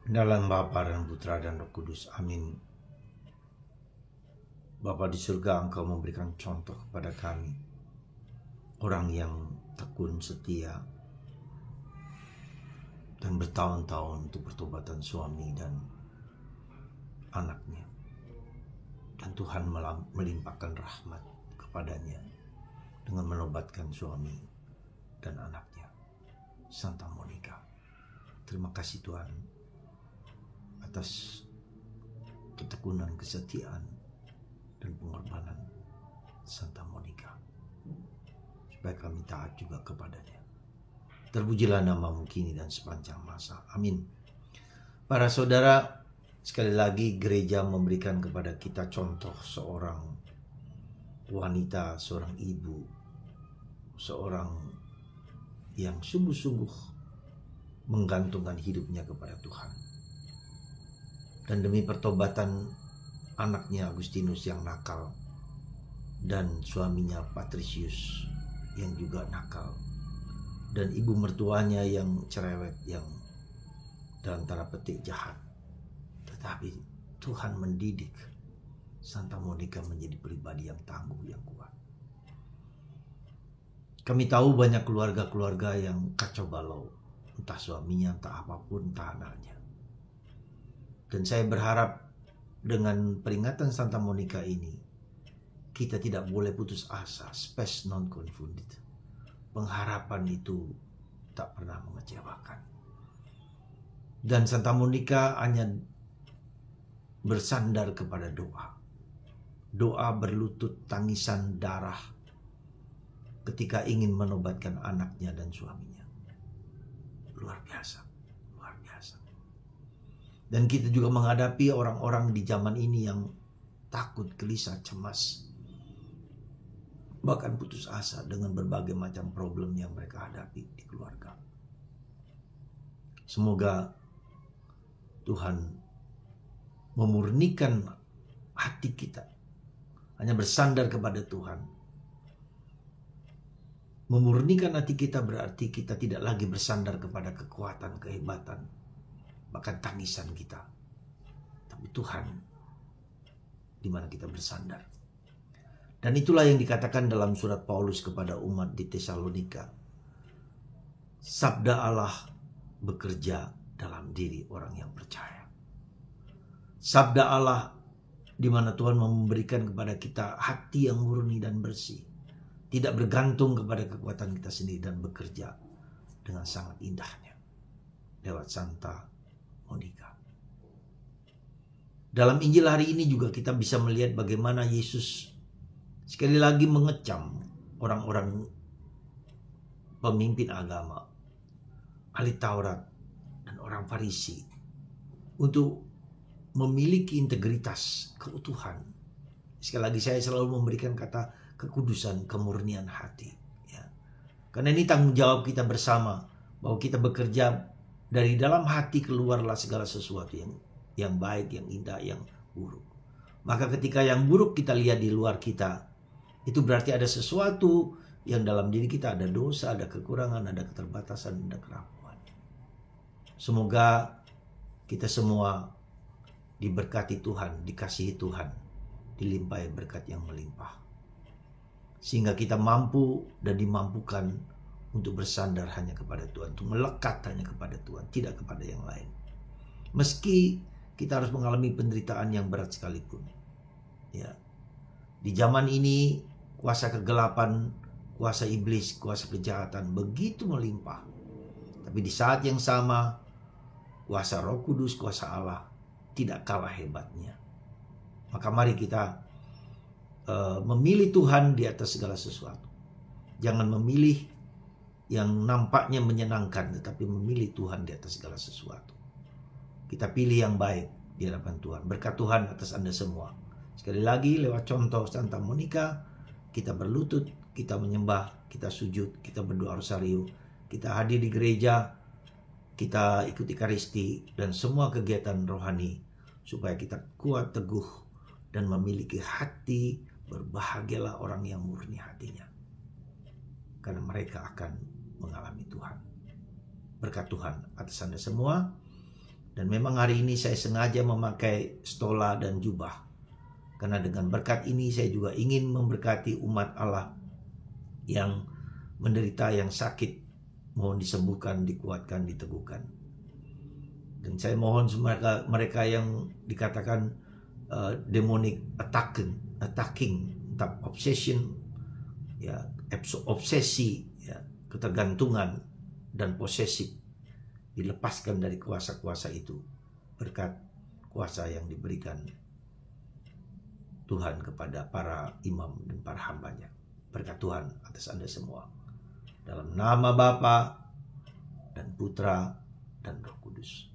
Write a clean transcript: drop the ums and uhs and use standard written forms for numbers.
Dalam Bapa dan Putra dan Roh Kudus. Amin. Bapa di surga, Engkau memberikan contoh kepada kami, orang yang tekun, setia, dan bertahun-tahun untuk pertobatan suami dan anaknya. Dan Tuhan melimpahkan rahmat kepadanya dengan menobatkan suami dan anaknya, Santa Monica. Terima kasih Tuhan atas ketekunan, kesetiaan, dan pengorbanan Santa Monica, supaya kami taat juga kepadanya. Terpujilah namamu kini dan sepanjang masa. Amin. Para saudara, sekali lagi gereja memberikan kepada kita contoh seorang wanita, seorang ibu, seorang yang sungguh-sungguh menggantungkan hidupnya kepada Tuhan. Dan demi pertobatan anaknya Agustinus yang nakal dan suaminya Patricius yang juga nakal dan ibu mertuanya yang cerewet, yang dalam tanda petik jahat, tetapi Tuhan mendidik Santa Monica menjadi pribadi yang tangguh, yang kuat. Kami tahu banyak keluarga-keluarga yang kacau balau, entah suaminya, entah apapun, entah anaknya. Dan saya berharap dengan peringatan Santa Monica ini, kita tidak boleh putus asa, spes non confundit. Pengharapan itu tak pernah mengecewakan. Dan Santa Monica hanya bersandar kepada doa. Doa berlutut, tangisan darah ketika ingin menobatkan anaknya dan suaminya. Luar biasa, luar biasa. Dan kita juga menghadapi orang-orang di zaman ini yang takut, gelisah, cemas, bahkan putus asa dengan berbagai macam problem yang mereka hadapi di keluarga. Semoga Tuhan memurnikan hati kita, hanya bersandar kepada Tuhan. Memurnikan hati kita berarti kita tidak lagi bersandar kepada kekuatan, kehebatan, bahkan tangisan kita, tapi Tuhan di mana kita bersandar. Dan itulah yang dikatakan dalam surat Paulus kepada umat di Tesalonika. Sabda Allah bekerja dalam diri orang yang percaya. Sabda Allah di mana Tuhan memberikan kepada kita hati yang murni dan bersih, tidak bergantung kepada kekuatan kita sendiri, dan bekerja dengan sangat indahnya lewat Santa Monica. Dalam Injil hari ini juga kita bisa melihat bagaimana Yesus sekali lagi mengecam orang-orang pemimpin agama, ahli Taurat, dan orang Farisi untuk memiliki integritas, keutuhan. Sekali lagi saya selalu memberikan kata kekudusan, kemurnian hati. Ya. Karena ini tanggung jawab kita bersama, bahwa kita bekerja dari dalam hati keluarlah segala sesuatu yang baik, yang indah, yang buruk. Maka ketika yang buruk kita lihat di luar kita, itu berarti ada sesuatu yang dalam diri kita, ada dosa, ada kekurangan, ada keterbatasan, ada kerapuan. Semoga kita semua diberkati Tuhan, dikasihi Tuhan, dilimpahi berkat yang melimpah. Sehingga kita mampu dan dimampukan untuk bersandar hanya kepada Tuhan, untuk melekat hanya kepada Tuhan, tidak kepada yang lain. Meski kita harus mengalami penderitaan yang berat sekalipun. Ya. Di zaman ini kuasa kegelapan, kuasa iblis, kuasa kejahatan begitu melimpah. Tapi di saat yang sama, kuasa Roh Kudus, kuasa Allah tidak kalah hebatnya. Maka mari kita memilih Tuhan di atas segala sesuatu. Jangan memilih yang nampaknya menyenangkan, tetapi memilih Tuhan di atas segala sesuatu. Kita pilih yang baik di hadapan Tuhan. Berkat Tuhan atas Anda semua. Sekali lagi lewat contoh Santa Monica, kita berlutut, kita menyembah, kita sujud, kita berdoa rosario, kita hadir di gereja, kita ikut Ekaristi, dan semua kegiatan rohani, supaya kita kuat, teguh, dan memiliki hati. Berbahagialah orang yang murni hatinya, karena mereka akan mengalami Tuhan. Berkat Tuhan atas Anda semua. Dan memang hari ini saya sengaja memakai stola dan jubah. Karena dengan berkat ini saya juga ingin memberkati umat Allah yang menderita, yang sakit. Mohon disembuhkan, dikuatkan, diteguhkan. Dan saya mohon mereka yang dikatakan demonic attacking, obsession, ya, obsesi, ya, ketergantungan dan posesif, dilepaskan dari kuasa-kuasa itu berkat kuasa yang diberikan Tuhan kepada para imam dan para hambanya. Berkat Tuhan atas Anda semua. Dalam nama Bapa dan Putra dan Roh Kudus.